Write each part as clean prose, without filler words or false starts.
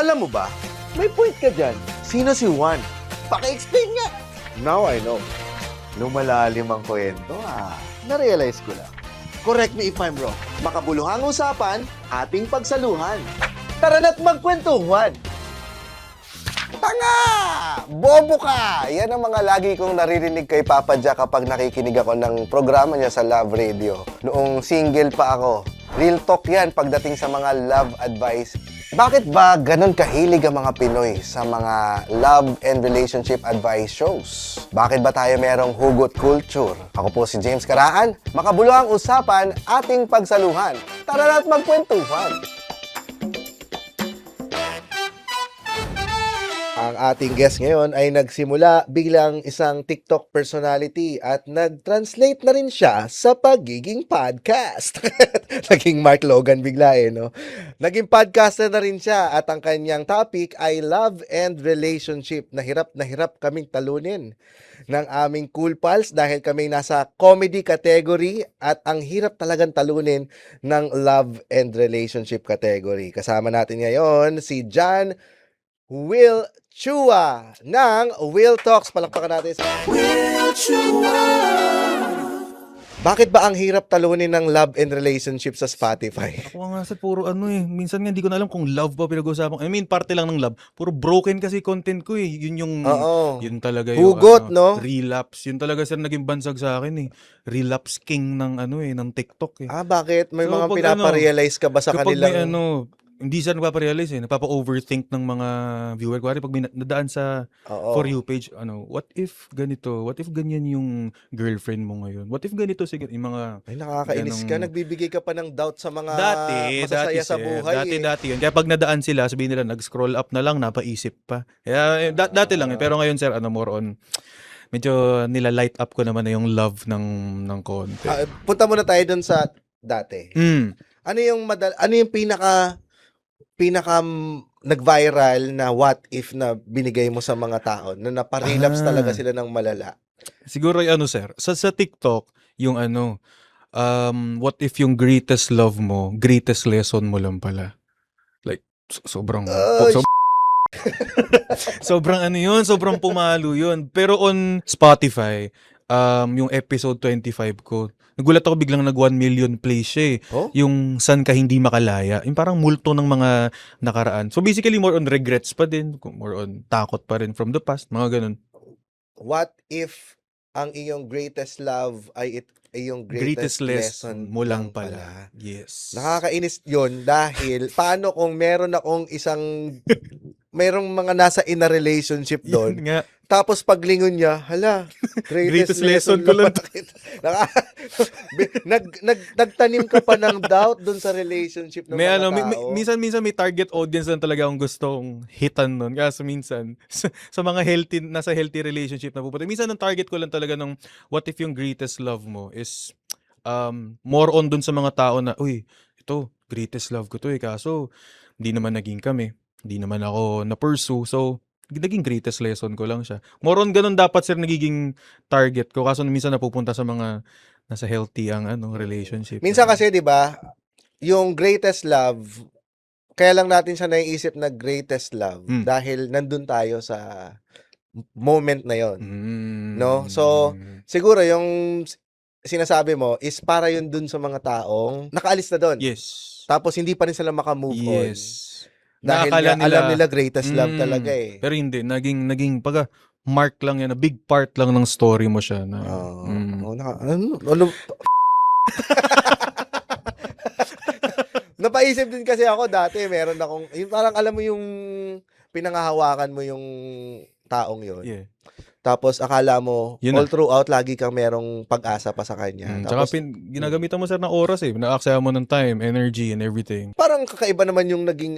alam mo ba, may point ka dyan. Sino si Juan? Paki-explain nga. Now I know. Lumalalim ang kwento, na-realize ko lang. Correct me if I'm wrong. Makabuluhang usapan, ating pagsaluhan. Tara na't magkwentuhan. Tanga! Bobo ka! Yan ang mga lagi kong naririnig kay Papa Jack kapag nakikinig ako ng programa niya sa Love Radio. Noong single pa ako. Real talk yan pagdating sa mga love advice. Bakit ba ganun kahilig ang mga Pinoy sa mga love and relationship advice shows? Bakit ba tayo merong hugot culture? Ako po si James Karaan. Makabuluhang usapan, ating pagsaluhan. Tara na't magkwentuhan. Ang ating guest ngayon ay nagsimula biglang isang TikTok personality at nag-translate na rin siya sa pagiging podcast. Naging Mark Logan bigla no? Naging podcaster na rin siya at ang kanyang topic ay love and relationship. Na hirap kaming talunin ng aming Cool Pals dahil kami nasa comedy category at ang hirap talagang talunin ng love and relationship category. Kasama natin ngayon si John Will Chua ng Will Talks. Palakpakan natin. Will Chua! Bakit ba ang hirap talunin ng love and relationship sa Spotify? Ako nga sa puro minsan nga hindi ko na alam kung love ba pinag-uusapan. I mean, parte lang ng love. Puro broken kasi content ko eh. Yun talaga yung hugot, no? Relapse. Yun talaga sir naging bansag sa akin eh. Relapse king ng ng TikTok eh. Bakit? May So, mga pag pinaparealize ka ba sa kapag kanilang... may hindi siya nagpaparealize eh. Napapa-overthink ng mga viewer. Kuwari pag may nadaan sa For You page, what if ganito? What if ganyan yung girlfriend mo ngayon? What if ganito yung mga... Ay, nakakainis ka. Nagbibigay ka pa ng doubt sa mga masasaya dati, sa sir. buhay. Dati yun. Kaya pag nadaan sila, sabihin nila, nag-scroll up na lang, napaisip pa. Kaya dati lang eh. Pero ngayon, sir, more on, medyo nila-light up ko naman na yung love ng content. Punta muna tayo dun sa dati. Ano yung pinaka nag-viral na what if na binigay mo sa mga tao na naparelapse talaga sila ng malala? Siguro sir, sa TikTok, yung what if yung greatest love mo, greatest lesson mo lang pala. Like, sobrang sobrang sobrang pumalo yun. Pero on Spotify, yung episode 25 ko, nagulat ako biglang nag 1 million plays siya eh. Yung San Ka Hindi Makalaya. Yung parang multo ng mga nakaraan. So basically, more on regrets pa din. More on takot pa rin from the past. Mga ganun. What if ang iyong greatest love ay iyong greatest lesson mo lang pala. Yes. Nakakainis yun dahil paano kung merong mga nasa in a relationship doon. Tapos paglingon niya, hala, greatest lesson ko lang. Nagtanim ka pa ng doubt doon sa relationship ng mga tao. Minsan may target audience lang talaga akong gustong hitan nun. Kasi minsan, sa mga nasa healthy relationship na pupunta. Minsan ang target ko lang talaga ng what if yung greatest love mo is more on dun sa mga tao na, uy, ito, greatest love ko to kaso, hindi naman naging kami. Hindi naman ako na-pursue. So, naging greatest lesson ko lang siya. More on ganun dapat sir nagiging target ko. Kaso minsan napupunta sa mga nasa healthy ang relationship. Minsan kasi 'di ba, yung greatest love, kaya lang natin siya naiisip na greatest love dahil nandun tayo sa moment na 'yon. No? So, siguro yung sinasabi mo is para yun dun sa mga taong nakaalis na doon. Yes. Tapos hindi pa rin sila makamove on. Yes. Dahil alam nila greatest love talaga eh. Pero hindi, naging mark lang yan, a big part lang ng story mo siya. Napaisip din kasi ako dati, meron akong, yung parang alam mo yung pinangahawakan mo yung taong yun. Yeah. Tapos akala mo, all throughout, lagi kang merong pag-asa pa sa kanya. Tapos, ginagamitan mo sir ng oras na-aksaya mo ng time, energy, and everything. Parang kakaiba naman yung naging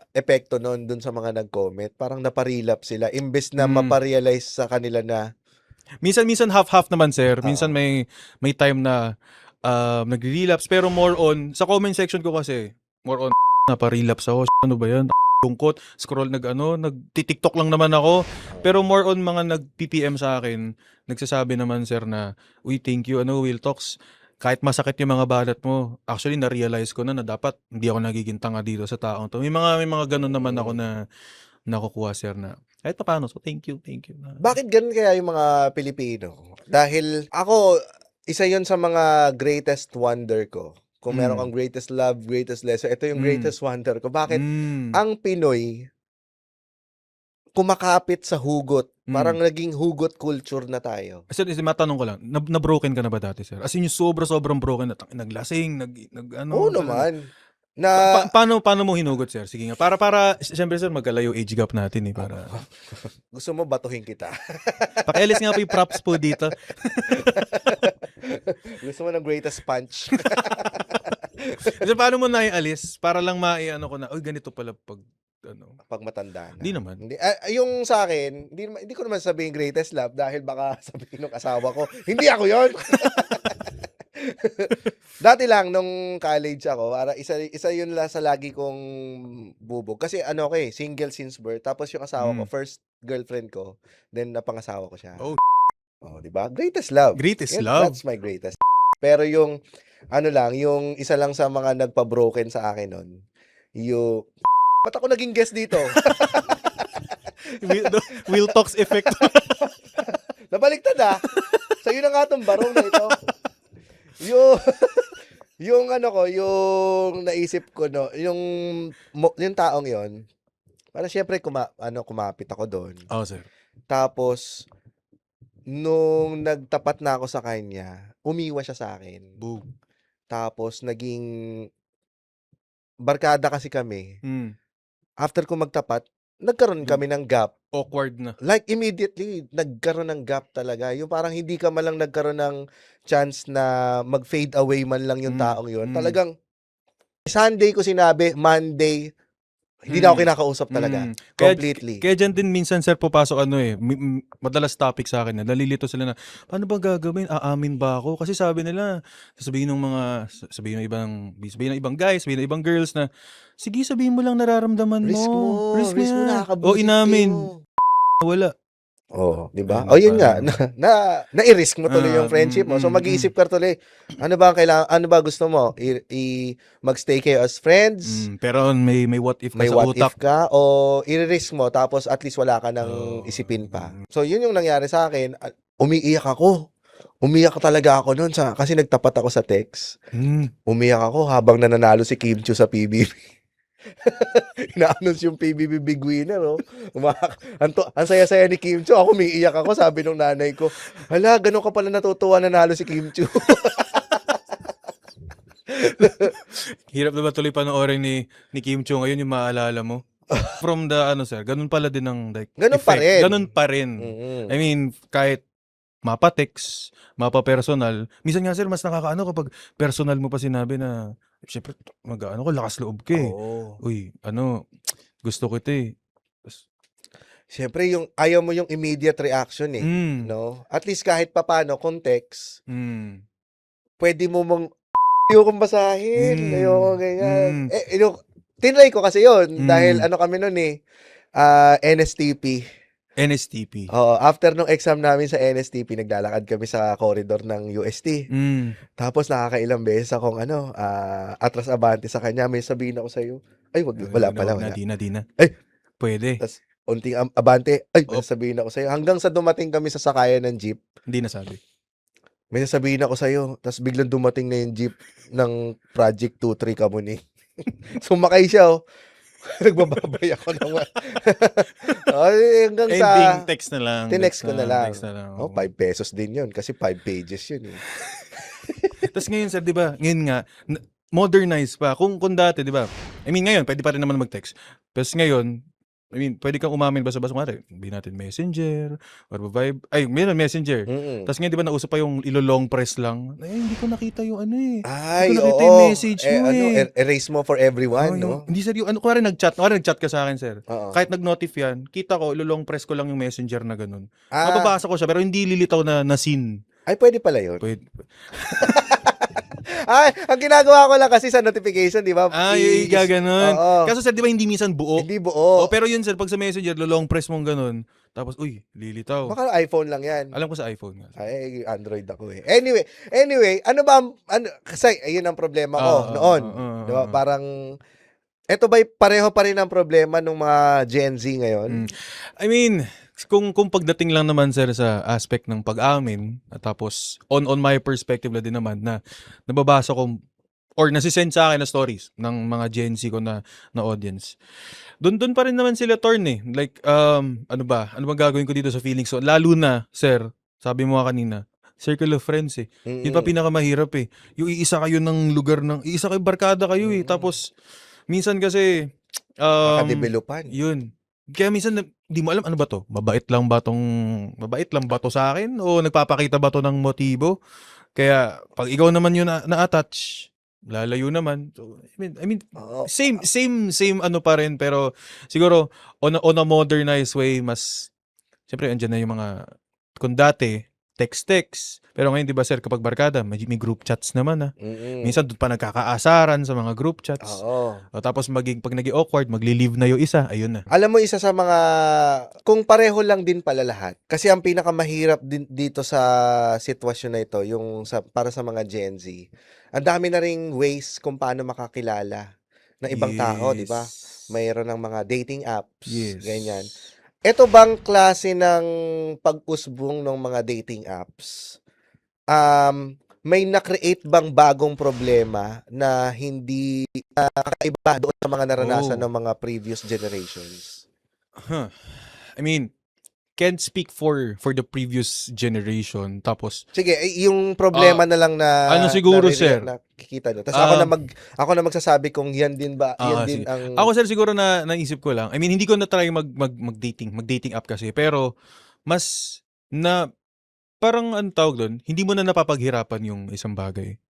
epekto nun dun sa mga nag-comment. Parang naparelapse sila. Imbes na maparealize sa kanila na minsan half-half naman sir. Minsan may time na nag-relapse. Pero more on, sa comment section ko kasi, more on, naparelapse ako. Ano ba yan? Lungkot, scroll nag-TikTok lang naman ako. Pero more on mga nag-PPM sa akin, nagsasabi naman sir na, uy, thank you, Will Talks. kahit masakit yung mga balat mo, actually na-realize ko na dapat hindi ako nagiging tanga dito sa taong 'to. May mga gano'n naman ako Mm. na nakukuha, sir, na kahit papaano. So, thank you na Bakit gano'n kaya yung mga Pilipino? Dahil ako, isa yun sa mga greatest wonder ko. Kung meron kang hmm, greatest love, greatest lesson, ito yung hmm, greatest wonder ko. Bakit hmm, ang Pinoy kumakapit sa hugot, hmm. parang naging hugot culture na tayo. Sir, matanong ko lang, na-broken ka na ba dati, sir? As in yung sobrang broken na naglasing, Oo nag-ano talaga. naman, na Paano mo hinugot, sir? Sige nga, para siyempre, sir, magkalayo age gap natin, para gusto mo batuhin kita. pakialis nga po yung props po dito. Gusto mo ng greatest punch. Kasi paano mo naialis para lang maiano ko na, "Uy, ganito pala 'pag ano." Pag matanda Hindi na. naman. Hindi, yung sa akin, hindi ko naman sabihin greatest love dahil baka sabihin ng asawa ko, hindi ako yon. Dati lang nung college ako, para isa yun lang sa lagi kong bubog. Kasi ano ko single since birth. Tapos yung asawa ko, Hmm. first girlfriend ko, then napangasawa ko siya. Oh, Oh, 'di ba? Greatest love. greatest love. That's my greatest. Pero yung ano lang, yung isa lang sa mga nagpa-broken sa akin nun, yung ba't ako naging guest dito? Will Talks effect. Nabaliktad Sa'yo na nga 'tong barong na ito. Yung yung ano ko, yung naisip ko no, yung taong yon, parang siyempre kumapit ako do'n. Oo, sir. Tapos nung nagtapat na ako sa kanya, umiwas siya sa'kin. Boom. Tapos naging barkada kasi kami. Hmm. After ko magtapat, nagkaroon Dun kami ng gap. awkward na. Like immediately, nagkaroon ng gap talaga. Yung parang hindi ka man lang nagkaroon ng chance na mag-fade away man lang yung Hmm, taong yun. hmm, Talagang Sunday ko sinabi, Monday, hindi na ako hmm, kinakausap talaga. Kaya Completely. kaya diyan din minsan, sir, pupasok madalas topic sa'kin na nalilito sila na, "Paano ba gagawin? Aamin ba ako?" Kasi sabi nila, sabihin ng ibang guys, sabihin ng ibang girls na, "Sige, sabihin mo lang nararamdaman Risk mo, mo. Risk mo risk mo, 'yan." O nakakabuisit inamin, kayo. wala. Oo, 'di ba? Ayun O na yun nga, parang nai-risk mo tuloy yung friendship mo. So mm. mag-iisip ka tuloy, ano ba gusto mo? Mag-stay kayo as friends? Pero may what if ka May sa what utak. if ka o i-risk mo tapos at least wala ka ng Oo, isipin pa. So yun yung nangyari sa akin. Umiiyak ako. Umiyak talaga ako noon kasi nagtapat ako sa text. Umiyak ako habang nananalo si Kim Chiu sa PBB. Ina-announce yung PBB big winner, oh. Ang saya-saya ni Kim Chiu. Ako umiiyak ako, sabi nung nanay ko, hala, ganun ka pala natutuwa nanalo si Kim Chiu. Hirap na ba tuloy panoorin ni Kim Chiu ngayon yung maalala mo? From the sir, ganun pala din ang like Ganun pa effect. rin. Ganun pa rin. Mm. I mean, kahit mapa-text, mapa-personal, minsan nga, sir, mas nakakaano kapag personal mo pa sinabi na, siyempre, ko, lakas loob ka eh. Oo. Uy, gusto kita eh. Siyempre yung ayaw mo yung immediate reaction no? At least kahit papaano context, pwede mo ayokong basahin, ayoko ganyan. Tinry ko kasi yun dahil kami nun NSTP. NSTP. Oo, after nung exam namin sa NSTP, naglalakad kami sa corridor ng UST. Tapos nakakailang beses akong atras abante sa kanya, may sabihin ako sa'yo. Ay, wala pala, wala. Di na. Ay, pwede. tas unting abante, ay, may Op. sabihin ako sa'yo. Hanggang sa dumating kami sa sakayan ng jeep, Hindi nasabi. may sasabihin ako sa'yo, tas biglang dumating na yung jeep ng Project 23 Kamuni. Sumakay siya, nagbababay ako naman. Hanggang sa Ending text na lang. tinext ko na lang. Text na lang. Oh, 5 pesos din yun kasi 5 pages yun eh. Tapos ngayon, sir, di ba, ngayon nga, modernize pa. Kung dati, di ba, I mean, ngayon, pwede pa rin naman mag-text. Tapos ngayon, I mean, pwede kang umamin basta-basta. Hindi natin Messenger, or Vibe. Ay, meron Messenger. Mm. Tapos ngayon, di ba, nauso pa yung ilo-long press lang. Ay, hindi ko nakita yung Ay, hindi ko nakita oo. yung message mo Erase mo for everyone, no? Hindi, sir, kunwari nag-chat ka sa akin, sir. Oo. Kahit nag-notif yan, kita ko, ilo-long press ko lang yung Messenger na ganun. Ah, Mababasa ko siya, pero hindi lilitaw na scene. ay, pwede pala yun. Pwede. Ay, ang ginagawa ko lang kasi sa notification, di ba? Yung gaganon. Oo. Kaso sir, di ba hindi minsan buo? Hindi buo. Pero yun sir, pag sa Messenger, long press mong ganun. Tapos, uy, lilitaw. Baka iPhone lang yan. Alam ko sa iPhone nga. Ay, Android ako eh. Anyway, ano ba, kasi ayun ang problema ko noon. Di ba? Parang, eto ba'y pareho pa rin ang problema ng mga Gen Z ngayon? I mean, kung pagdating lang naman sir sa aspect ng pag-amin, at tapos on my perspective na din naman na nababasa ko or nasisend sa akin na stories ng mga Gen Z ko na audience. Doon pa rin naman sila torn eh. Like, ano ba gagawin ko dito sa feelings? So, lalo na, sir, sabi mo nga kanina, circle of friends eh. Yun pa pinakamahirap eh. Yung iisa kayo ng lugar iisa kayo, barkada kayo eh. Tapos, minsan kasi, Makadevelopan. yun. Kaya minsan, di mo alam, ano ba to? Mabait lang ba to sa akin? O nagpapakita ba to ng motibo? Kaya, pag ikaw naman yun na-attach, lalayo naman. So, I mean same ano pa rin, pero siguro on a modernized way, mas siyempre andyan na yung mga, kung dati text, pero ngayon 'di ba sir, kapag barkada may group chats naman minsan doon pa nagkakaasaran sa mga group chats. Oo. Tapos pag naging awkward, magli-leave na yung isa, ayun na. Alam mo, isa sa mga, kung pareho lang din pala lahat, kasi ang pinakamahirap din dito sa sitwasyon na ito, yung para sa mga Gen Z, ang dami na ring ways kung paano makakilala ng ibang tao, di ba? Mayroon ng mga dating apps, ganyan. Ito bang klase ng pag-usbong ng mga dating apps? May na-create bang bagong problema na hindi kakaiba doon sa mga naranasan ng mga previous generations? I mean, can't speak for the previous generation. Tapos sige, yung problema na lang na ano siguro sir, nakikita doon. Tapos ako na magsasabi kung yan din ba, yan din ang... Ako sir, siguro na naisip ko lang. I mean, hindi ko na try mag-dating app kasi, pero mas na parang ang tawag doon, hindi mo na napapaghirapan yung isang bagay.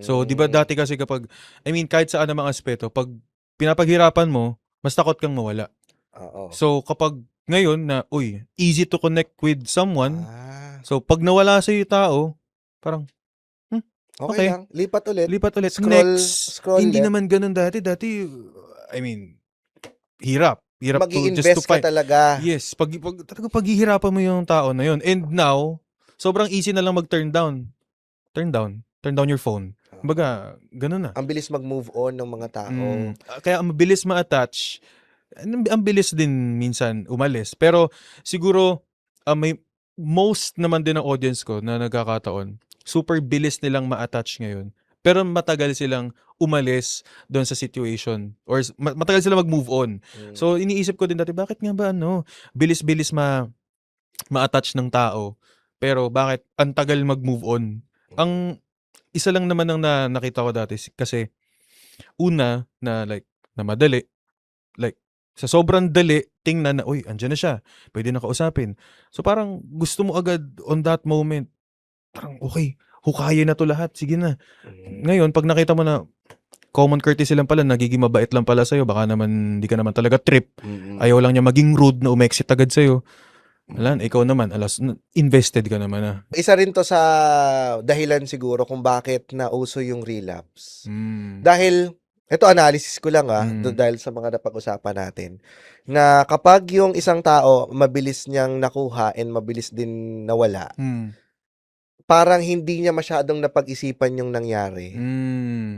So, 'di ba dati kasi kapag, I mean, kahit saan ang mga aspeto, pag pinapaghirapan mo, mas takot kang mawala. Oo. So, kapag ngayon na, easy to connect with someone, so pag nawala sa yung tao, parang, okay lang, lipat ulit. Scroll hindi naman ganun dati. I mean, hirap mag-i-invest ka talaga. Yes, talagang paghihirapan mo yung tao na yun. And now, sobrang easy na lang mag-turn down your phone. Kumbaga, ganun na. Ang bilis mag-move on ng mga tao. Kaya ang bilis ma-attach, ang bilis din minsan umalis. Pero siguro, may most naman din ng audience ko na nagkakataon, super bilis nilang ma-attach ngayon. Pero matagal silang umalis doon sa situation, or matagal silang mag-move on. So iniisip ko din dati, bakit nga ba bilis-bilis ma-attach ng tao, pero bakit ang tagal mag-move on? Ang isa lang naman ang nakita ko dati, kasi una na madali, sa sobrang dali, tingnan na, andyan na siya, pwede na kausapin. So parang gusto mo agad on that moment, parang okay, hukayin na to lahat, sige na. Ngayon, pag nakita mo na common courtesy lang pala, nagiging mabait lang pala sa'yo, baka naman hindi ka naman talaga trip, ayaw lang niya maging rude na umexit agad sa'yo, ikaw naman, invested ka naman . Isa rin to sa dahilan siguro kung bakit nauso yung relapse. Dahil, ito analysis ko lang dahil sa mga napag-usapan natin, na kapag yung isang tao mabilis niyang nakuha and mabilis din nawala, parang hindi niya masyadong napag-isipan yung nangyari.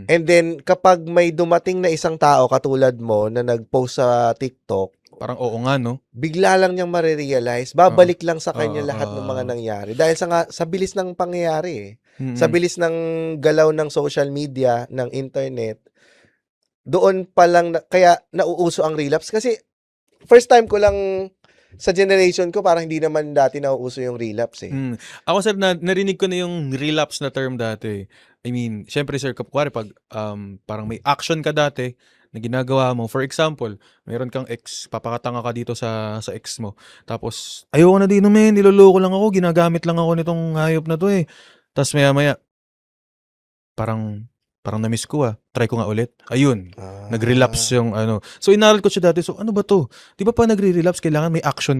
And then, kapag may dumating na isang tao katulad mo na nag-post sa TikTok, parang oo nga, no? Bigla lang niyang marirealize, babalik lang sa kanya lahat ng mga nangyari. Dahil sa bilis ng pangyayari sa bilis ng galaw ng social media, ng internet, doon pa lang, kaya nauuso ang relapse. Kasi, first time ko lang sa generation ko, parang hindi naman dati nauuso yung relapse . Ako sir, narinig ko na yung relapse na term dati. I mean, syempre sir, kuwari pag parang may action ka dati na ginagawa mo. For example, mayroon kang ex, papakatanga ka dito sa ex mo. Tapos, ayoko na dito men, niloloko lang ako, ginagamit lang ako nitong hayop na to . Tapos maya-maya, parang na-miss ko try ko nga ulit. Ayun, nag-relapse yung So inaral ko siya dati, so ano ba to? Di ba pa nagre-relapse, kailangan may action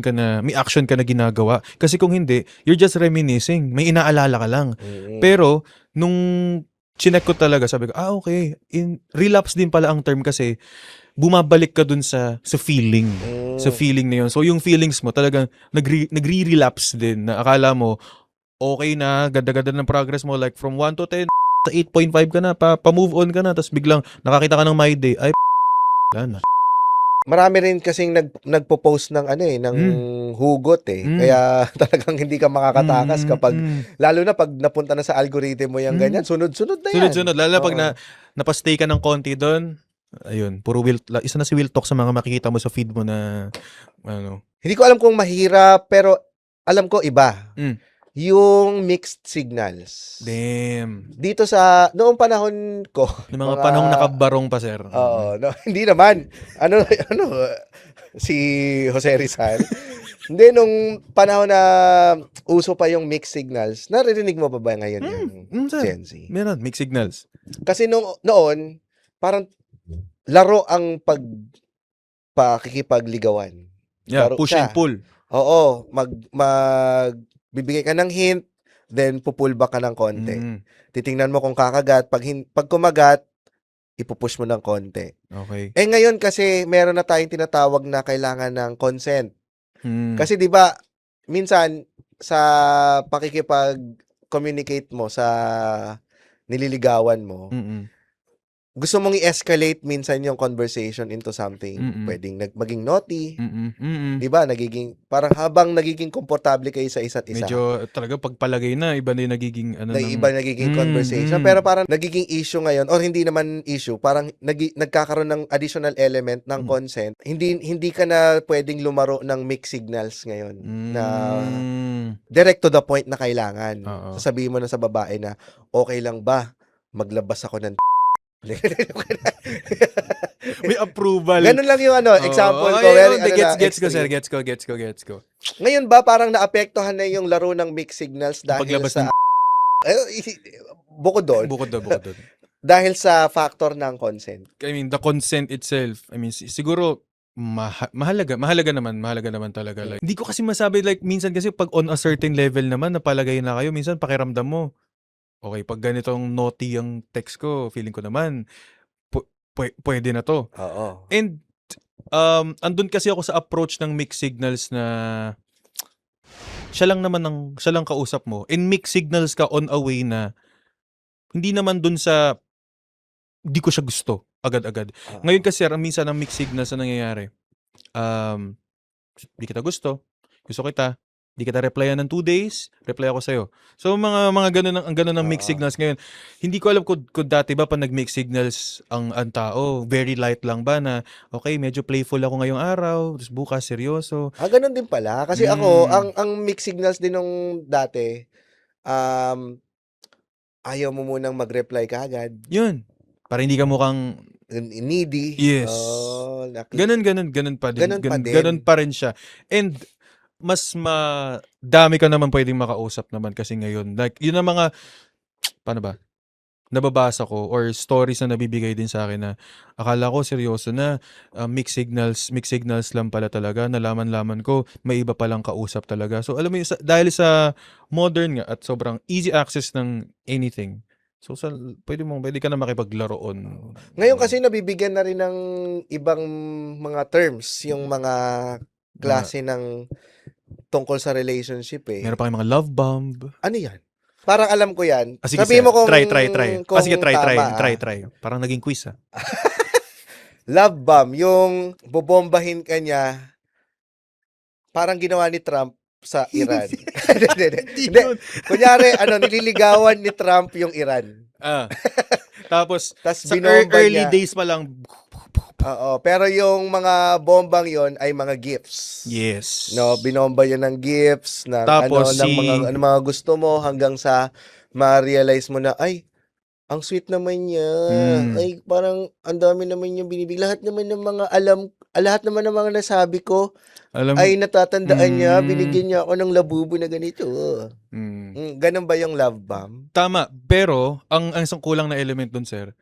ka na ginagawa. Kasi kung hindi, you're just reminiscing. May inaalala ka lang. Pero, nung chinek ko talaga, sabi ko, okay. Relapse din pala ang term kasi bumabalik ka dun sa feeling. Sa feeling na yun. So, yung feelings mo talagang nagre-relapse din na akala mo, okay na, ganda-ganda ng progress mo. Like, from 1 to 10, sa 8.5 ka na, pa-move on ka na, tapos biglang nakakita ka ng my day, ay, wala na. Marami rin kasing nagpo-post ng ng hugot eh. Kaya talagang hindi ka makakatakas kapag lalo na pag napunta na sa algorithm mo yung ganyan, sunod-sunod na yan. Sunod-sunod. Lalo na pag napastay ka ng konti doon, ayun, puro isa na si Will Talk sa mga makikita mo sa feed mo na, Hindi ko alam kung mahirap, pero alam ko iba. Yung mixed signals. Damn. Dito sa, noong panahon ko. Yung mga panahong nakabarong pa, sir. Oo. No, hindi naman. Si Jose Rizal. Hindi, nung panahon na uso pa yung mixed signals, naririnig mo pa ba ngayon yung sir. Gen Z? Meron, mixed signals. Kasi noon, parang laro ang pakikipagligawan. Yeah, Laro push siya. and pull. Oo, bibigay ka ng hint, then pupull back ka ng konti. Titingnan mo kung kakagat. Pag kumagat, ipupush mo ng konti. Okay. Ngayon kasi meron na tayong tinatawag na kailangan ng consent. Kasi 'di ba minsan sa pakikipag-communicate mo sa nililigawan mo, gusto mong i-escalate minsan yung conversation into something pwedeng maging naughty. 'Di ba? Parang habang nagiging komportable kayo sa isa't isa. Medyo talaga pagpalagay na iba na yung nagiging iba nagiging conversation. Pero parang nagiging issue ngayon, or hindi naman issue, parang nagkakaroon ng additional element ng consent. Hindi ka na pwedeng lumaro ng mixed signals ngayon na direct to the point na kailangan. Sasabihin mo na sa babae na, okay lang ba maglabas ako ng may approval. Ganun lang yung example ko. Gets ko. Ngayon ba parang naapektuhan na yung laro ng mixed signals dahil paglabas sa bukod doon. Dahil sa factor ng consent. I mean, the consent itself, I mean, siguro mahalaga naman talaga. Like, hindi ko kasi masabi, like, minsan kasi pag on a certain level naman, napalagay na kayo, minsan pakiramdam mo, okay, pag ganitong naughty ang text ko, feeling ko naman, pwede na to. Oo. And, andun kasi ako sa approach ng mixed signals na siya lang kausap mo. And mixed signals ka on a way na hindi naman dun sa di ko siya gusto agad-agad. Ngayon kasi minsan ang mixed signals na nangyayari. Di kita gusto kita, di kita replyan ng 2 days, reply ako sa'yo. So, mga ganun ang mixed signals ngayon. Hindi ko alam kung dati ba pa nag-mixed signals ang tao, very light lang ba na, okay, medyo playful ako ngayong araw, tapos bukas, seryoso. Ganun din pala. Kasi ako, ang mixed signals din nung dati, ayaw mo munang mag-reply kaagad. Yun. Para hindi ka mukhang needy. Yes. Ganun pa din. Ganun pa rin siya. And, mas dami ka naman pwedeng makausap naman kasi ngayon. Like, yun ang mga, paano ba? Nababasa ko or stories na nabibigay din sa akin na akala ko seryoso na, mixed signals lang pala talaga. Nalaman ko, may iba palang kausap talaga. So, alam mo yun, dahil sa modern nga at sobrang easy access ng anything, so pwede ka na makipaglaroon. Ngayon kasi nabibigyan na rin ng ibang mga terms, yung mga klase ng tungkol sa relationship eh. Meron pa kayong mga love bomb. Ano yan? Parang alam ko yan. Sige, sabihin mo kung try. kung Sige, try. tama, Parang naging quiz Love bomb, yung bobombahin ka niya, parang ginawa ni Trump sa Iran. Hindi. Kunyari, nililigawan ni Trump yung Iran. Tapos sa binomba early niya. days pa lang. Oo, pero yung mga bombang yon ay mga gifts. Yes. No, binomba yun ng gifts na Tapos ng mga gusto mo hanggang sa ma-realize mo na ay ang sweet naman niya. Ay parang ang dami naman niyang binibigay. Lahat naman ng mga nasabi ko ay natatandaan niya, binigyan niya ako ng labubo na ganito. Ganun ba yung love bomb? Tama, pero ang isang kulang na element dun, sir,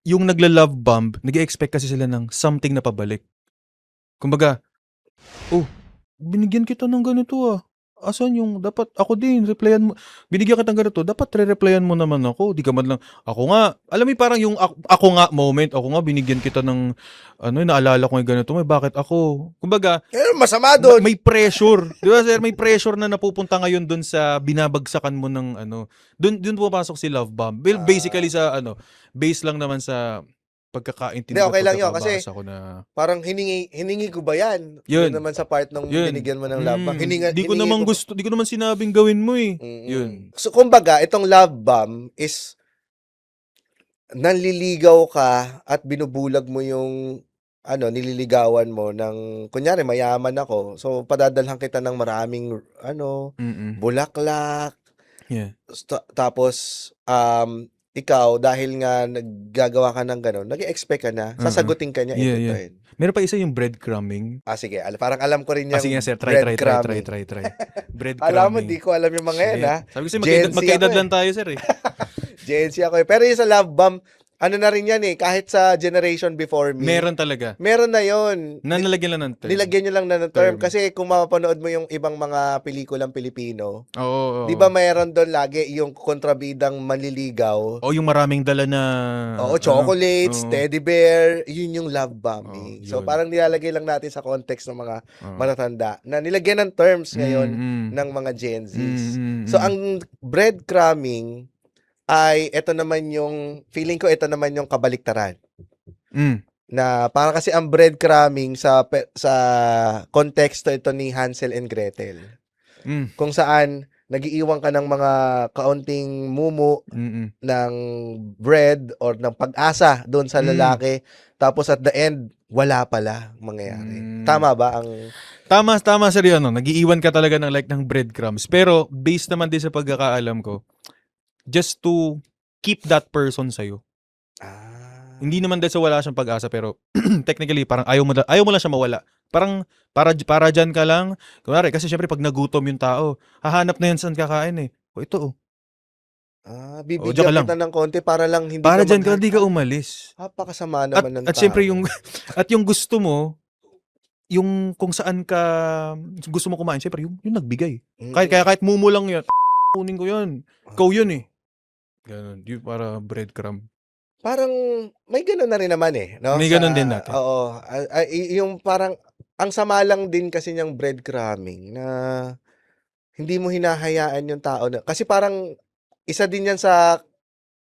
yung nagla-love bomb, nag-expect kasi sila ng something na pabalik. Kumbaga, binigyan kita ng ganito asan yung dapat ako din, replyan mo. Binigyan kitang ganito, dapat re-replyan mo naman ako. Di ka man lang, ako nga, alam mo yung parang yung ako nga moment, ako nga binigyan kita ng, naalala ko yung ganito, bakit ako? Kumbaga, Masama doon. may pressure. Di ba, sir? May pressure na napupunta ngayon doon sa binabagsakan mo ng doon pumapasok si love bomb. Well, basically sa base lang naman sa pagkakaintindi Hindi, okay at lang yun kasi pagkakabasa ko na parang hiningi ko ba yan? Yun. Yun naman sa part ng Yun. binigyan mo ng love bomb. Di ko naman gusto, di ko naman sinabing gawin mo eh. Yun. So, kumbaga, itong love bomb is nanliligaw ka at binubulag mo yung nililigawan mo ng, kunyari, mayaman ako. So, padadalhan kita ng maraming, bulaklak. Yeah. Tapos, ikaw, dahil nga naggagawa ka ng gano'n, nag-expect ka na, sasagutin ka niya, Yeah. Meron pa isa yung breadcrumbing. Sige, parang alam ko rin yung sige nga sir, try. Breadcrumbing. Alam mo, di ko alam yung mga yan, ha? Sabi ko Gen Z magkaedad ako lang tayo, sir eh. Gen Z ako eh. Pero yung sa love bomb, na rin yan eh, kahit sa generation before me. Meron talaga. Meron na yun. Nalagyan lang ng term. Nilagyan nyo lang na ng term. Kasi kung mapapanood mo yung ibang mga pelikulang Pilipino, Oo. di ba mayroon doon lagi yung kontrabidang manliligaw? O yung maraming dala na... Oo, chocolates, teddy bear, yun yung love bombing. So yun. parang nilalagay lang natin sa context ng mga matatanda na nilagyan ng terms ngayon ng mga Gen Zs. So ang breadcrumbing ay ito naman yung, feeling ko ito naman yung kabaliktaran. Na para kasi ang breadcrumbing sa konteksto ito ni Hansel and Gretel. Kung saan nagiiwan ka ng mga kaunting mumu ng bread or ng pag-asa doon sa lalaki, tapos at the end wala pala mangyayari. Tama ba ang Tama sir yun, nagiiwan ka talaga ng breadcrumbs. Pero based naman din sa pagkakaalam ko, just to keep that person sa'yo. Hindi naman dahil sa wala siyang pag-asa, pero technically, parang ayaw mo lang siya mawala. Parang, para dyan ka lang. Kunwari, kasi syempre, pag nagutom yung tao, hahanap na yan saan kakain eh. Ito bibigyan kita ng konti para lang hindi para ka dyan ka, hindi ka umalis. Napakasama naman ng At tao. syempre, yung gusto mo, yung kung saan ka gusto mo kumain, syempre, yung nagbigay. Kahit mumu lang yan, kunin ko yan. Ikaw yun eh. Ganun. Yung para breadcrumb. Parang may ganun na rin naman eh. No? May ganun din natin. Oo. Yung parang, ang sama lang din kasi niyang breadcrumbing na hindi mo hinahayaan yung tao na, kasi parang isa din yan sa,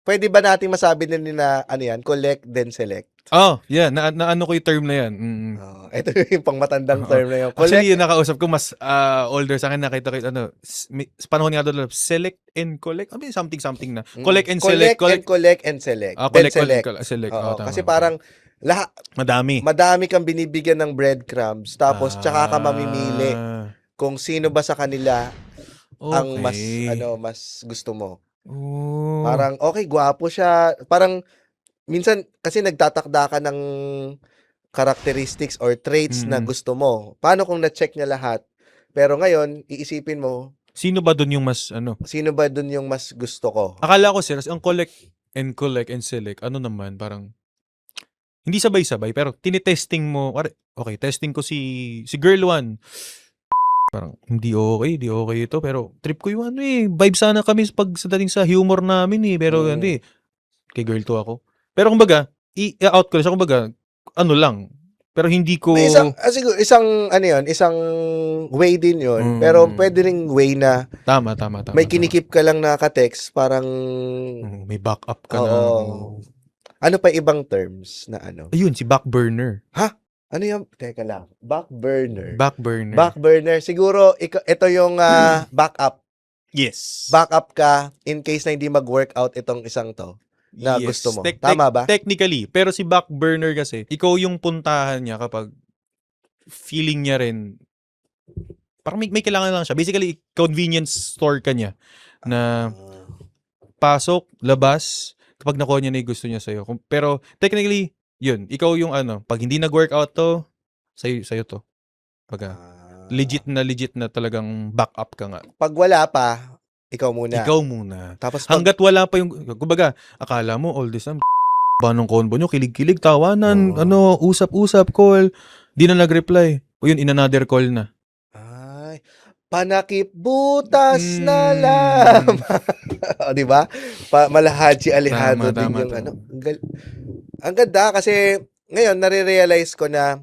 pwede ba nating masabi din na collect then select? Yeah. Naano ko yung term na yan. Ito yung pangmatandang term na yun. Actually, yung nakausap ko, mas older sa akin, nakita ko sa panahon nga doon, select and collect. I mean, something na. Collect and select. Collect and select. Collect. Kasi parang, madami kang binibigyan ng breadcrumbs, tapos tsaka ka mamimili kung sino ba sa kanila ang mas gusto mo. Parang, okay, gwapo siya. Parang, minsan, kasi nagtatakda ka ng characteristics or traits na gusto mo. Paano kung na-check niya lahat? Pero ngayon, iisipin mo, sino ba dun yung mas, sino ba dun yung mas gusto ko? Akala ko, sir, ang collect and select, naman, parang, hindi sabay-sabay, pero tinitesting mo, okay, testing ko si girl 1. Parang, hindi okay ito, pero trip ko yung vibe sana kami pag sa dating sa humor namin pero hindi, kay girl 2 ako. Pero kumbaga, i-out ko siya, kumbaga, lang. Pero hindi ko... Siguro, isang way din yun. Pero pwede ring way na Tama. may kinikip ka lang na ka-text, parang... may backup ka na. Ano pa ibang terms na Ayun, si backburner. Ha? Ano yung... Teka lang. Backburner. Backburner. Siguro, ito yung backup. Yes. Backup ka in case na hindi mag-workout itong isang to. Na gusto mo. Tama ba? Technically. Pero si backburner kasi, ikaw yung puntahan niya kapag feeling niya rin, parang may kailangan lang siya. Basically, convenience store ka niya na pasok, labas, kapag nakuha niya na yung gusto niya sa'yo. Pero technically, yun, ikaw yung pag hindi nag-workout to, sa'yo to. Pag legit na talagang backup ka nga. Pag wala pa, ikaw muna. Tapos hanggat wala pa yung, kumbaga, akala mo all this time, ba nung convo nyo, kilig-kilig, tawanan, usap-usap, call, di na nag-reply. O yun, in another call na. Panakip butas na Mm. lamang. Oh, 'di ba? Malahaji Alejandro Tama, din tama, yung tama. ang ganda kasi ngayon nare-realize ko na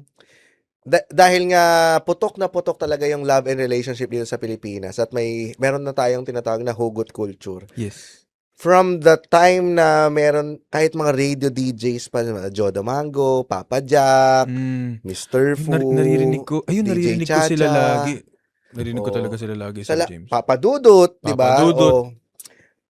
dahil nga putok talaga yung love and relationship dito sa Pilipinas at meron na tayong tinatawag na hugot culture. Yes. From the time na meron kahit mga radio DJs pa, Joe Mango, Papa Jack, Mm. Mr. Ayun, naririnig Fu, ko ayun, DJ naririnig ko sila Chacha, lagi. Narinig ko talaga o sila lagi, Sir James. Papa Dudut, 'di Papa ba? Dudut. O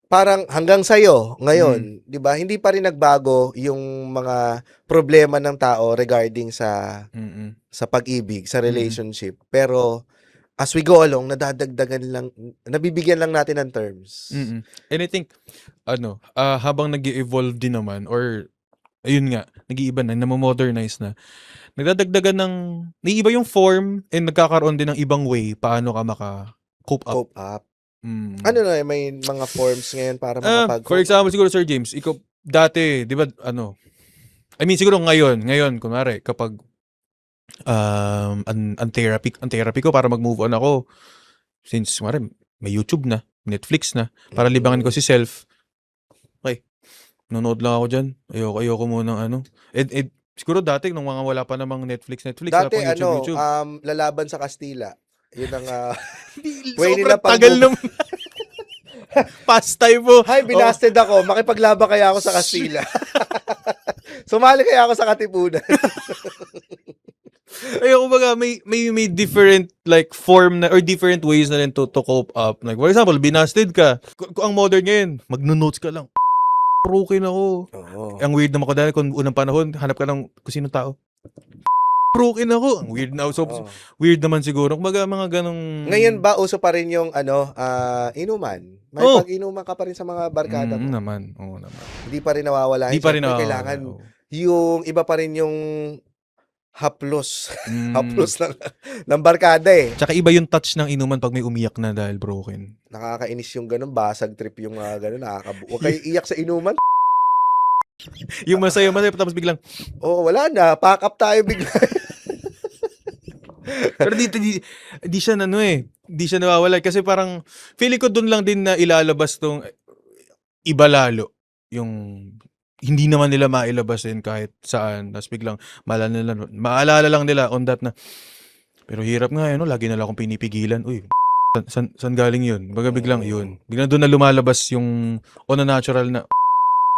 parang hanggang sa'yo Mm. ngayon, 'di ba? Hindi pa rin nagbago yung mga problema ng tao regarding sa Mm. pag-ibig, sa Mm. relationship. Pero as we go along, nabibigyan lang natin ng terms. Mm. And I think habang nag-e-evolve din naman or ayun nga, nag-iiba na, namo-modernize na. Nagdadagdagan ng naiiba yung form and nagkakaroon din ng ibang way paano ka maka-cope up. Cope up. Mm. Ano na, may mga forms ngayon para For makapag-cope up. example, siguro Sir James, ikaw dati, 'di ba, I mean siguro ngayon kunwari kapag ang therapy ko para mag-move on ako since kunwari may YouTube na, Netflix na, para libangin ko si self. Okay, nanonood lang ako diyan. Ayoko munang siguro dati nung mga wala pa namang Netflix, wala Dati pang YouTube. lalaban sa Kastila. Yun ang Way nila sobrang tagal pag-move. ng pastime mo. Hi, binasted ako. Makipaglaba kaya ako sa Kastila. Sumali kaya ako sa Katipunan. Kumbaga may different like form na or different ways na rin to cope up. Like for example, binasted ka. Kung ang modern ngayon, magno-notes ka lang. Broken ako. Oo. Ang weird naman ko dahil kung unang panahon, hanap ka ng kung sino tao. Broken ako. Ang weird na. So, weird naman siguro. Kumbaga mga ganong... Ngayon ba, uso pa rin yung inuman? May pag-inuman ka pa rin sa mga barkada mo? Naman. Oo naman. Hindi pa rin nawawala. Hindi pa rin nawawala. Kailangan yung iba pa rin yung haplos. Haplos ng barkada eh. Tsaka iba yung touch ng inuman pag may umiyak na dahil broken. Nakakainis yung ganun, basag trip yung ganun, huwag kayo iyak sa inuman. Yung masaya tapos biglang wala na, pack up tayo bigla. Pero di siya di siya nawawala kasi parang feeling ko doon lang din na ilalabas tong iba lalo yung hindi naman nila mailabasin kahit saan. Tapos biglang maalala lang nila on that na pero hirap nga lagi na lang akong pinipigilan. Uy, san galing yun? Baga biglang yun. Biglang doon na lumalabas yung on a natural na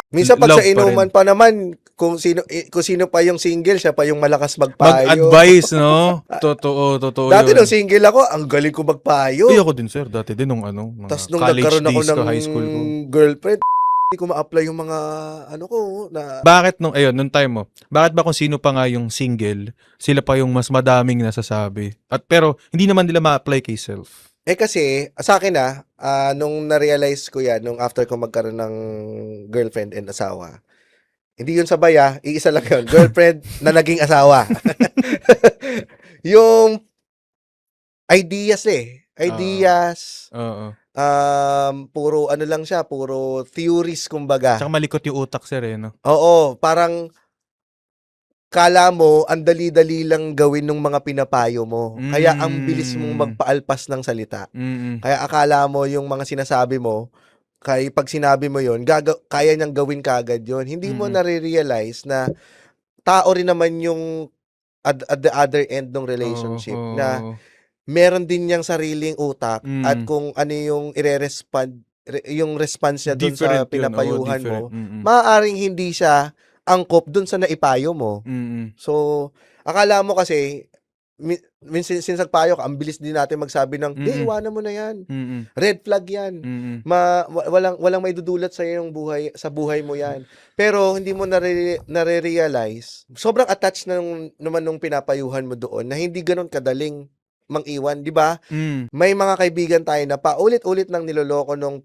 minsan pag love sa inuman pa naman, kung sino pa yung single, siya pa yung malakas magpayo. Mag-advise, no? Totoo Dati yun. nung single ako, ang galing ko magpayo. Ako din, sir. Dati din nung mga Tas nung college nagkaroon ako days ko, high school ko. girlfriend, hindi ko ma-apply yung mga na... Bakit nung time mo? Bakit ba kung sino pa nga yung single, sila pa yung mas madaming nasasabi? Pero hindi naman nila ma-apply kay self. Kasi, sa akin nung na-realize ko yan, nung after ko magkaroon ng girlfriend and asawa, hindi yun sabay iisa lang yun. Girlfriend na naging asawa. Yung ideas Ideas. Puro lang siya, puro theories kumbaga. Tsaka malikot yung utak, sir, no? Oo, parang kala mo, ang dali-dali lang gawin ng mga pinapayo mo. Kaya ang bilis mong magpaalpas ng salita. Kaya akala mo yung mga sinasabi mo, kaya pag sinabi mo yun, kaya niyang gawin kagad yun. Hindi mo nare-realize na tao rin naman yung at the other end ng relationship na meron din niyang sariling utak at kung ano yung yung response niya dun sa pinapayuhan mo, maaaring hindi siya angkop dun sa naipayo mo. So, akala mo kasi, since nagpayo ka, ang bilis din natin magsabi ng, iwanan mo na yan. Red flag yan. Walang may dudulat sa iyong buhay, sa buhay mo yan. Pero, hindi mo nare-realize, sobrang attached naman nung pinapayuhan mo doon, na hindi ganun kadaling mang-iwan, di ba? May mga kaibigan tayo na paulit-ulit nang niloloko nung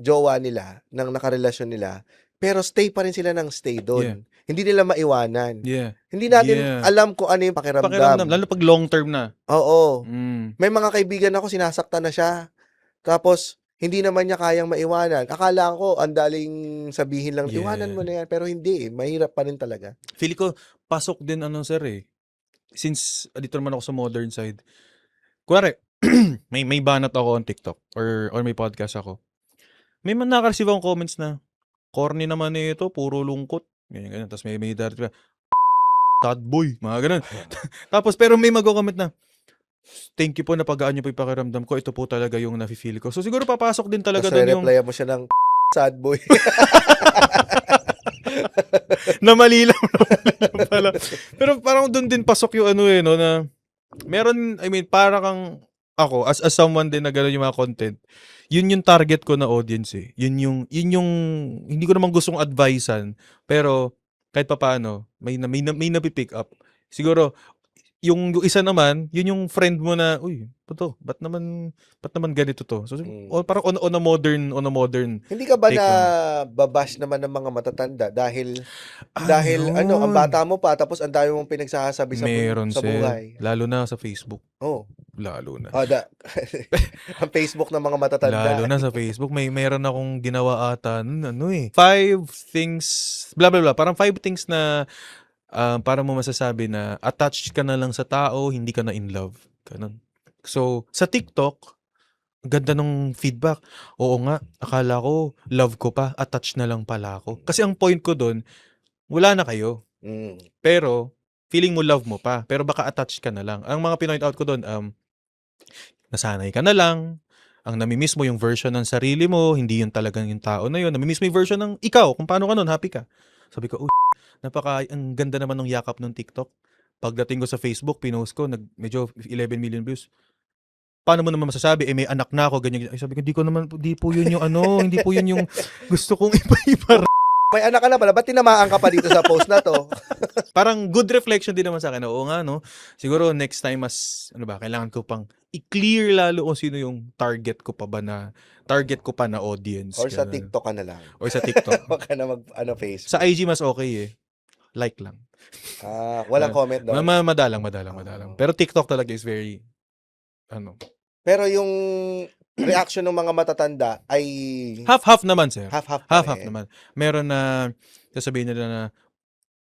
jowa nila, nang nakarelasyon nila, pero stay pa rin sila ng stay doon. Yeah. Hindi nila maiwanan. Yeah. Hindi natin alam kung ano yung pakiramdam. Lalo pag long term na. Oo. May mga kaibigan ako, sinasaktan na siya. Tapos, hindi naman niya kayang maiwanan. Akala ko, ang daling sabihin lang, iwanan mo na yan. Pero hindi, mahirap pa rin talaga. Feel ko, pasok din sir Since, dito naman ako sa modern side. Kuwari, may banat ako on TikTok or may podcast ako. May man naka-receive akong comments na, corny naman ito, puro lungkot. Ganyan. Tapos may darating pa, sad boy, mga ganun. Tapos pero may magko-comment na, thank you po, napagaan niyo po yung pakiramdam ko. Ito po talaga yung nafe-feel ko. So siguro papasok din talaga Tapos doon yung re-replyan mo siya ng sad boy. na mali lang pala. Pero parang doon din pasok yung ano no, na meron, I mean, para kang ako, as someone din na gano'n yung mga content, yun yung target ko na audience eh. Yun yung, hindi ko naman gustong advisean, pero kahit papaano, may napipick up. Siguro, yung isa naman, yun yung friend mo na, uy, ba't naman ganito to? So, parang on a modern Hindi ka ba take na on. babash naman ng mga matatanda dahil Yun. ang bata mo pa tapos ang dami mong pinagsasabi Meron, sa sir. buhay. Lalo na sa Facebook. Oh. Lalo na. Ang Facebook ng mga matatanda. Lalo na sa Facebook, meron akong ginawa ata, 5 things, blah blah blah, parang 5 things na para mo masasabi na attached ka na lang sa tao, hindi ka na in love. Ganun. So, sa TikTok, ganda ng feedback. Oo nga, akala ko, love ko pa, attached na lang pala ako. Kasi ang point ko doon, wala na kayo. Pero, feeling mo love mo pa, pero baka attached ka na lang. Ang mga pinoint out ko doon, nasanay ka na lang, ang namimiss mo yung version ng sarili mo, hindi yun talagang yung tao na yun. Namimiss mo yung version ng ikaw, kung paano ka nun, happy ka. Sabi ko, ang ganda naman ng yakap ng TikTok. Pagdating ko sa Facebook, pinost ko, medyo 11 million views. Paano mo naman masasabi, may anak na ako, ganyan. Ay, sabi ko, hindi po yun yung hindi po yun yung gusto kong iba. May anak ka na pala, ba't tinamaan ka pa dito sa post na to? Parang good reflection din naman sa akin. Oo nga, no? Siguro next time kailangan ko pang i-clear lalo kung sino yung target ko pa na audience. Or sa ganun. TikTok ka na lang. Or sa TikTok. Huwag ka na Facebook. Sa IG mas okay eh. Like lang. Walang comment doon. Madalang. Pero TikTok talaga is very, Pero yung reaction ng mga matatanda ay half-half naman, sir. half-half naman. Meron na sasabihin nila na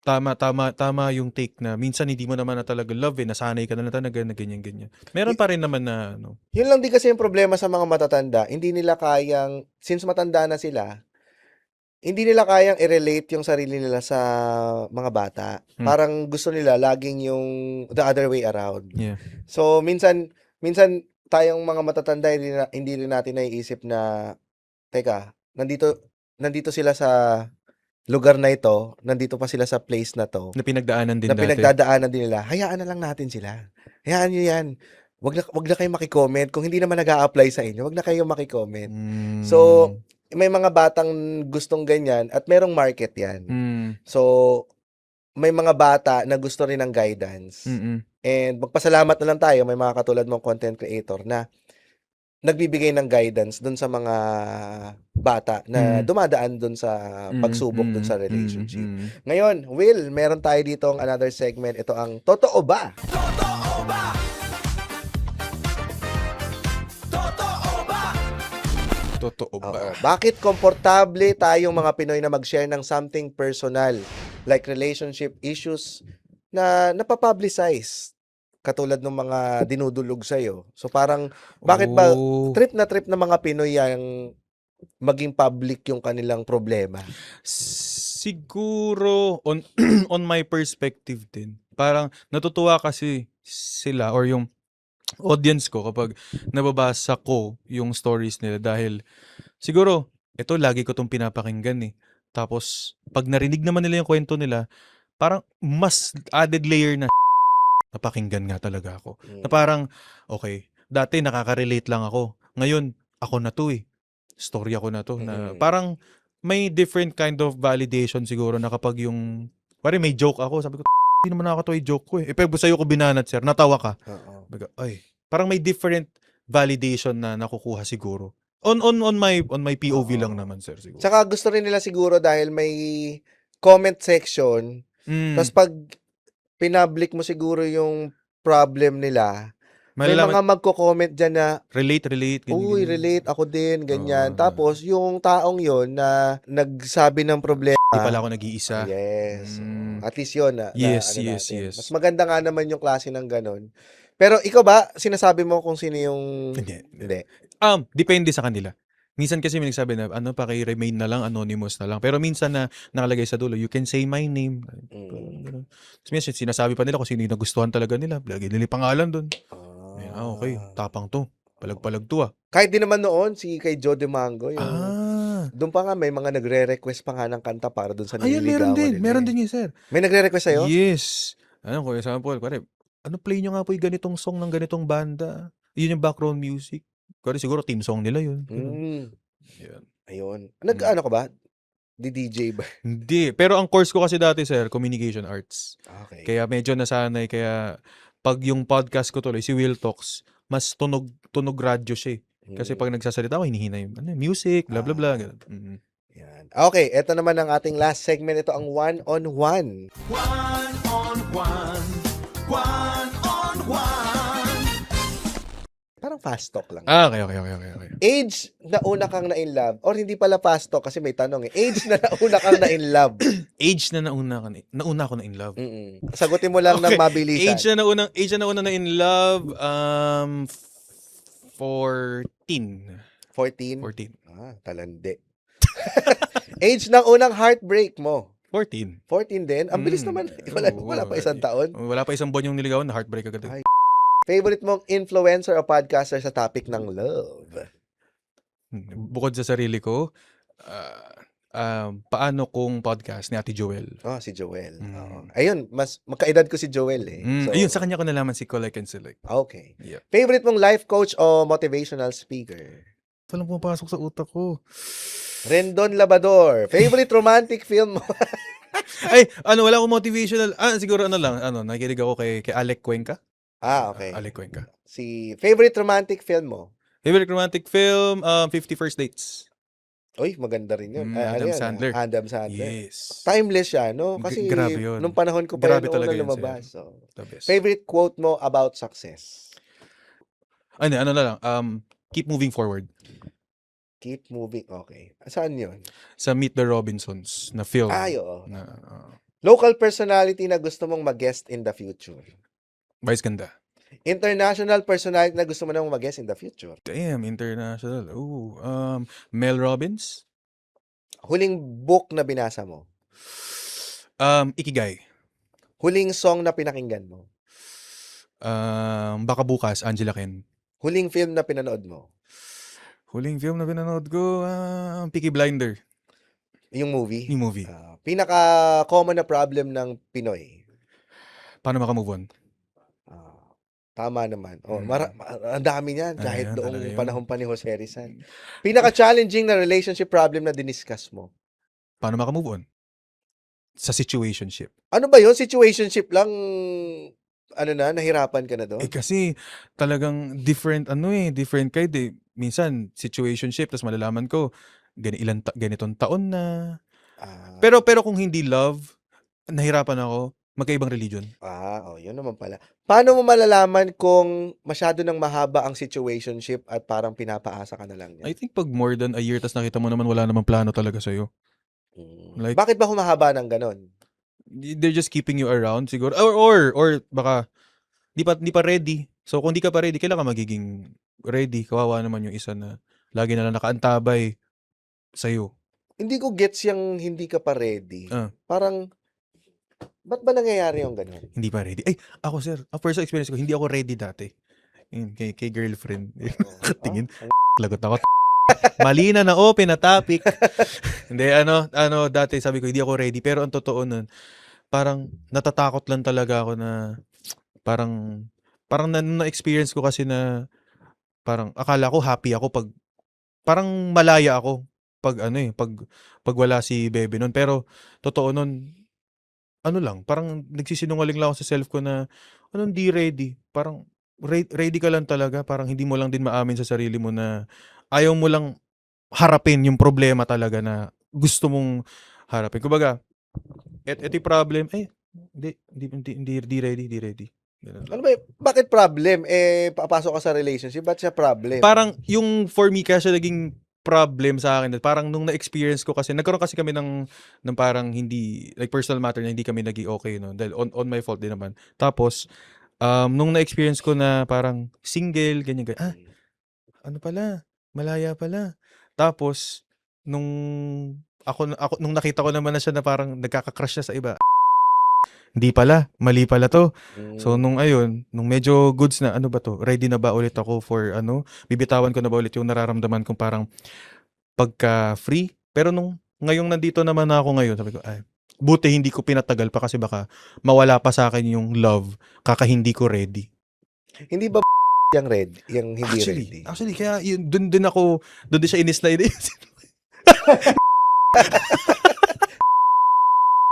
tama yung take na minsan hindi mo naman na talaga love nasanay ka na talaga na ganyan. Meron pa rin naman na Yun lang din kasi yung problema sa mga matatanda, hindi nila kayang, since matanda na sila, hindi nila kayang i-relate yung sarili nila sa mga bata. Parang gusto nila laging yung the other way around. Yeah. So minsan tayong mga matatanda hindi rin natin naiisip na teka, nandito sila sa lugar na ito, nandito pa sila sa place na to. Na pinagdaanan din na pinagdadaanan din nila. Hayaan na lang natin sila. Hayaan nyo yan. Wag na kayo maki-comment. Kung hindi naman nag-a-apply sa inyo, wag na kayo maki-comment. So, may mga batang gustong ganyan at merong market yan. So, may mga bata na gusto rin ng guidance. And magpasalamat na lang tayo, may mga katulad mong content creator na nagbibigay ng guidance dun sa mga bata na dumadaan dun sa pagsubok dun sa relationship. Ngayon, Will, meron tayo dito ang another segment. Ito ang Totoo Ba? Totoo ba? Totoo ba? Oo. Bakit komportable tayong mga Pinoy na mag-share ng something personal like relationship issues na napapublicize katulad ng mga dinudulog sa'yo? So parang, bakit ba trip na mga Pinoy yung maging public yung kanilang problema? Siguro, on my perspective din, parang natutuwa kasi sila or yung audience ko kapag nababasa ko yung stories nila dahil siguro, ito lagi ko itong pinapakinggan eh. Tapos, pag narinig naman nila yung kwento nila, parang mas added layer na napakinggan nga talaga ako. Na parang, okay, dati nakaka-relate lang ako. Ngayon, ako na to eh. Story ako na to. Na parang may different kind of validation siguro na kapag yung, parang may joke ako, sabi ko, hindi naman nakakatawa yung joke ko eh. Pero sa'yo ko binanat, sir, natawa ka. Ay, parang may different validation na nakukuha siguro. On my POV lang naman, sir, siguro. Tsaka gusto rin nila siguro dahil may comment section. Tapos pag pinablik mo siguro yung problem nila, may mga magko-comment dyan na relate. Uy, relate ako din, ganyan. Tapos yung taong yon na nagsabi ng problema Di pala ako nag-iisa. Yes. Mm. At least yun na Yes, ano yes, natin. yes. Mas maganda nga naman yung klase ng ganun. Pero ikaw ba, sinasabi mo kung sino yung... Hindi. Hindi. Depende sa kanila. Minsan kasi may nagsabi na, paki-remain na lang, anonymous na lang. Pero minsan na nakalagay sa dulo, you can say my name. Ganun. Tapos minsan sinasabi pa nila kung sino yung nagustuhan talaga nila. Lagi nila yung pangalan doon. Okay, tapang to. Palag-palag to Kahit din naman noon, kay Joe De Mango, yung... Doon pa nga, may mga nagre-request pa nga ng kanta para doon sa Ayan, nililigawan nila. meron din yun, sir. May nagre-request sa'yo? Yes. For example, play nyo nga po yung ganitong song ng ganitong banda. Yun yung background music. Siguro team song nila yun. Yan. Ayun. Nag-ano ka ba? DJ ba? Hindi. Pero ang course ko kasi dati, sir, communication arts. Okay. Kaya medyo nasanay. Kaya pag yung podcast ko tuloy, si Will Talks, mas tunog radyo siya eh. Kasi pag nagsasalita ako, hinihina yung music, blah, blah, blah. Yan. Okay, eto naman ang ating last segment. Ito ang one-on-one. One-on-one. Parang fast talk lang. Okay. Age na una kang na-in-love, or hindi pala fast talk kasi may tanong eh. Age na nauna kang na-in-love. Age na nauna ako na in love. Sagutin mo lang ng mabilisan. Age na nauna na in love, 14. 14? Talande. Age ng unang heartbreak mo. 14. 14 din? Ang bilis naman. Wala pa isang taon. Wala pa isang buwan yung niligawan, na heartbreak agad. Ay. Favorite mong influencer o podcaster sa topic ng love? Bukod sa sarili ko, paano kung podcast ni Ate Joel? Si Joel. Ayun, mas magkaedad ko si Joel eh. Ayun, sa kanya ko nalaman si Collect and Select. Okay. Yep. Favorite mong life coach o motivational speaker? Ito lang pumapasok sa utak ko. Rendon Labador. Favorite romantic film mo? Ay, wala akong motivational. Siguro nakikinig ako kay Alec Cuenca. Okay. Alec Cuenca. Favorite romantic film mo? Favorite romantic film, 50 First Dates. Uy, maganda rin yun. Adam Sandler. Adam Sandler. Yes. Timeless siya, no? Kasi grabe yun. nung panahon ko pa Grabe yun talaga na yun, lumabas. The best. Favorite quote mo about success? Keep moving forward. Keep moving. Okay. Saan yun? Sa Meet the Robinsons na film. Oo. Local personality na gusto mong mag-guest in the future? Vice ganda. International personality na gusto mo nang mag-guest in the future? Damn, international. Mel Robbins. Huling book na binasa mo? Ikigai. Huling song na pinakinggan mo? Baka Bukas, Angela Ken. Huling film na pinanood mo? Huling film na pinanood ko, Peaky Blinder. Yung movie? Yung movie. Pinaka-common na problem ng Pinoy? Paano makamove on? Tama naman. Ang dami niyan kahit doong panahon pa ni Jose Rizal. Pinaka-challenging na relationship problem na diniscuss mo? Paano makamove on? Sa situationship. Ano ba yun? Situationship lang, nahirapan ka na doon? Kasi talagang different kind eh. Minsan, situationship, tapos malalaman ko, ganitong taon na. Pero kung hindi love, nahirapan ako, magkaibang religion. Yun naman pala. Paano mo malalaman kung masyado nang mahaba ang situationship at parang pinapaasa ka na lang niya? I think pag more than a year, tapos nakita mo naman wala namang plano talaga sa'yo. Bakit ba humahaba ng ganon? They're just keeping you around siguro. Or baka di pa ready. So kung di ka pa ready, kailan ka magiging ready? Kawawa naman yung isa na lagi na lang nakaantabay sa'yo. Hindi ko gets yung hindi ka pa ready. Parang, ba't ba nangyayari yung gano'n? Hindi pa ready. Ay, ako sir, ang personal experience ko, hindi ako ready dati. Kay girlfriend. Tingin, lagot ako. Mali na open na topic. Hindi, dati sabi ko, hindi ako ready. Pero ang totoo nun, parang natatakot lang talaga ako na, parang na-experience ko kasi na, parang akala ko happy ako pag, parang malaya ako pag wala si Bebe nun. Pero, totoo nun, parang nagsisinungaling lang ako sa self ko na, hindi ready. Parang, ready ka lang talaga. Parang hindi mo lang din maamin sa sarili mo na ayaw mo lang harapin yung problema talaga na gusto mong harapin. Kumbaga, ito yung problem, hindi ready. Ano ba, bakit problem? Papasok ka sa relationship, ba't siya problem? Parang, for me, kaya siya naging problem sa akin, parang nung na-experience ko kasi, nagkaroon kasi kami ng parang hindi, like personal matter na hindi kami naging okay, no? Dahil on my fault din naman. Tapos, nung na-experience ko na parang single, ganyan, ganyan, ano pala, malaya pala. Tapos, nung nung nakita ko naman na siya na parang nagkaka-crush siya sa iba, hindi pala, mali pala to. So, nung medyo goods na, ano ba to, ready na ba ulit ako for, bibitawan ko na ba ulit yung nararamdaman kong parang pagka-free. Pero nung ngayong nandito naman ako ngayon, sabi ko, ay, buti hindi ko pinatagal pa kasi baka mawala pa sa akin yung love, kaka hindi ko ready. Hindi ba yung hindi ready? Actually, kaya yun, dun din siya inis-slide.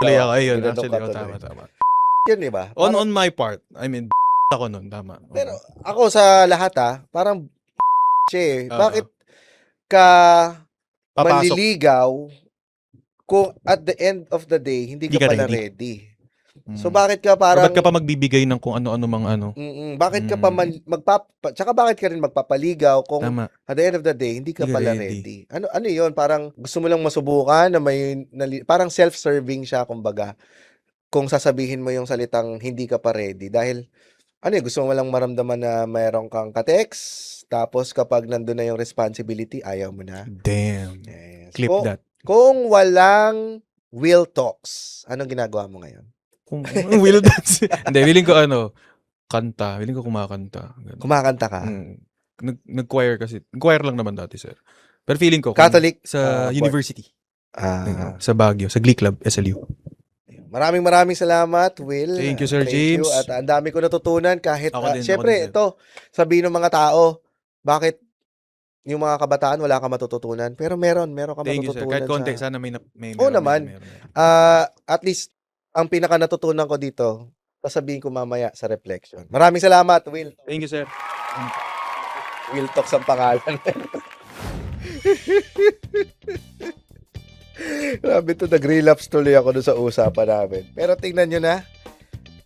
Ayun, Tinanong actually, ka tuloy. tama. Yun, di ba? On my part, I mean, ako nun, tama. Pero ako sa lahat parang siya Bakit ka Papasok. manliligaw kung at the end of the day, hindi ka pala ready? So, bakit ka parang... Ba't ka pa magbibigay ng kung ano-ano mang ano? Bakit ka pa tsaka bakit ka rin magpapaligaw kung Tama. at the end of the day, hindi ka pala ready? Ano yun? Parang gusto mo lang masubukan na parang self-serving siya, kumbaga. Kung sasabihin mo yung salitang hindi ka pa ready. Dahil, gusto mo lang maramdaman na mayroon kang ka-text, tapos kapag nandun na yung responsibility, ayaw mo na. Damn. Yes. Clip that. Kung walang will talks, anong ginagawa mo ngayon? Kung will dance. Hindi, feeling ko kanta. Feeling ko kumakanta. Ganun. Kumakanta ka? Nag-choir kasi. Choir lang naman dati, sir. Pero feeling ko, Catholic? Sa university. Sa Baguio. Sa Glee Club, SLU. Maraming salamat, Will. Thank you, Sir James. At ang dami ko natutunan kahit, syempre, ako din, ito, sabihin ng mga tao, bakit yung mga kabataan wala ka matututunan? Pero meron ka matututunan. Thank you, sir. Kahit konti, sana may Oo naman. At least, ang pinaka natutunan ko dito, sasabihin ko mamaya sa reflection. Maraming salamat, Will. Thank you, sir. Will Talks ang pangalan. Grabe to, nag-relapse tuloy ako doon sa usapan namin. Pero tingnan nyo na,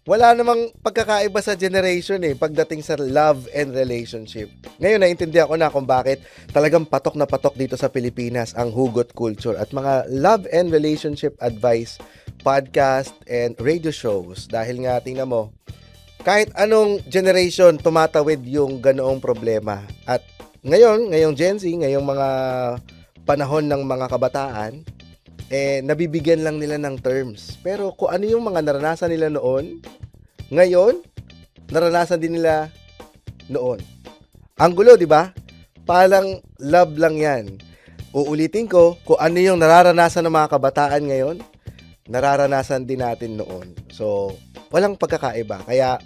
wala namang pagkakaiba sa generation pagdating sa love and relationship. Ngayon, naintindihan ko na kung bakit talagang patok na patok dito sa Pilipinas ang hugot culture at mga love and relationship advice, podcast, and radio shows. Dahil nga, tingnan mo, kahit anong generation tumatawid yung ganoong problema. At ngayong Gen Z, ngayong mga panahon ng mga kabataan, nabibigyan lang nila ng terms. Pero kung ano yung mga naranasan nila noon, ngayon, naranasan din nila noon. Ang gulo, di ba? Parang love lang yan. Uulitin ko, kung ano yung nararanasan ng mga kabataan ngayon, nararanasan din natin noon. So, walang pagkakaiba. Kaya,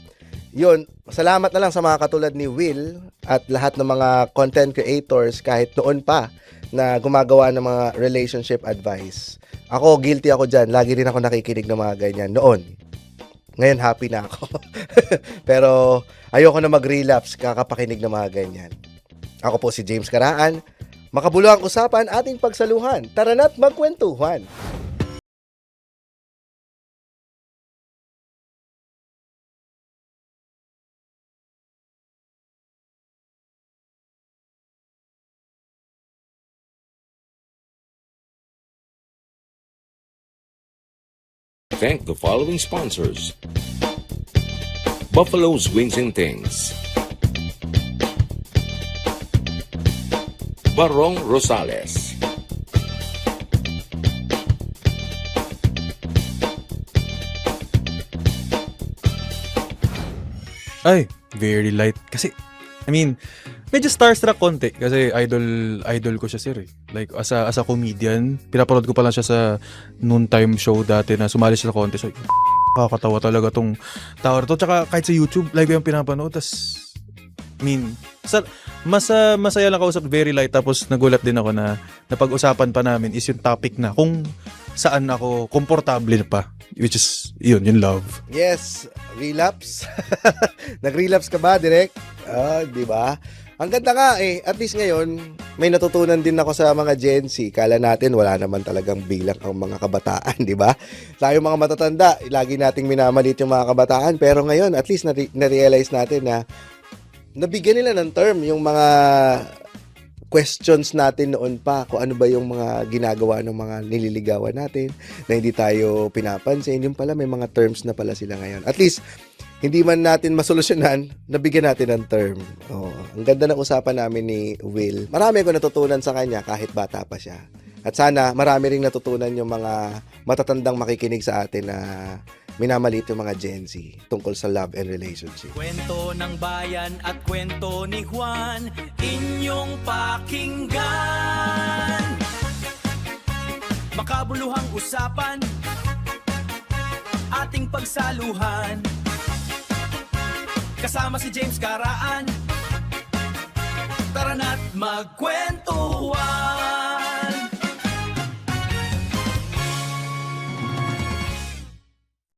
yun, salamat na lang sa mga katulad ni Will at lahat ng mga content creators kahit noon pa na gumagawa ng mga relationship advice. Ako, guilty ako dyan. Lagi rin ako nakikinig ng mga ganyan noon. Ngayon, happy na ako. Pero, ayoko na mag-relapse kakapakinig ng mga ganyan. Ako po si James Karaan. Makabuluhang usapan ating pagsaluhan. Tara na't magkwentuhan. Thank the following sponsors: Buffalo's Wings and Things, Barong Rosales, Ay, very light. Kasi, I mean, medyo starstruck konti kasi idol ko siya, sir. Like, as a comedian, pinapanood ko pa lang siya sa noontime show dati na sumali siya sa contest. So, kakatawa talaga tong tao to. Tsaka kahit sa YouTube, like yung pinapanood. Tas, I mean, masaya lang kausap, very light. Tapos nagulat din ako na napag-usapan pa namin is yung topic na kung saan ako komportable pa. Which is, yun, yung love. Yes, relapse. Nag-relapse ka ba, direct? Di ba? Ang ganda nga at least ngayon, may natutunan din ako sa mga Gen Z. Kala natin wala naman talagang bilang ang mga kabataan, di ba? Tayo mga matatanda, lagi nating minamalit yung mga kabataan. Pero ngayon, at least na-realize natin na nabigyan nila ng term yung mga questions natin noon pa kung ano ba yung mga ginagawa ng mga nililigawan natin na hindi tayo pinapansin. Yung pala may mga terms na pala sila ngayon. At least, hindi man natin masolusyonan, nabigyan natin ng term. Oh, ang ganda ng usapan namin ni Will. Marami ko natutunan sa kanya kahit bata pa siya. At sana marami ring natutunan yung mga matatandang makikinig sa atin na minamaliit yung mga Gen Z tungkol sa love and relationship. Kwento ng bayan at kwento ni Juan, inyong pakinggan. Makabuluhang usapan, ating pagsaluhan. Kasama si James Karaan, tara na't magkwentuhan.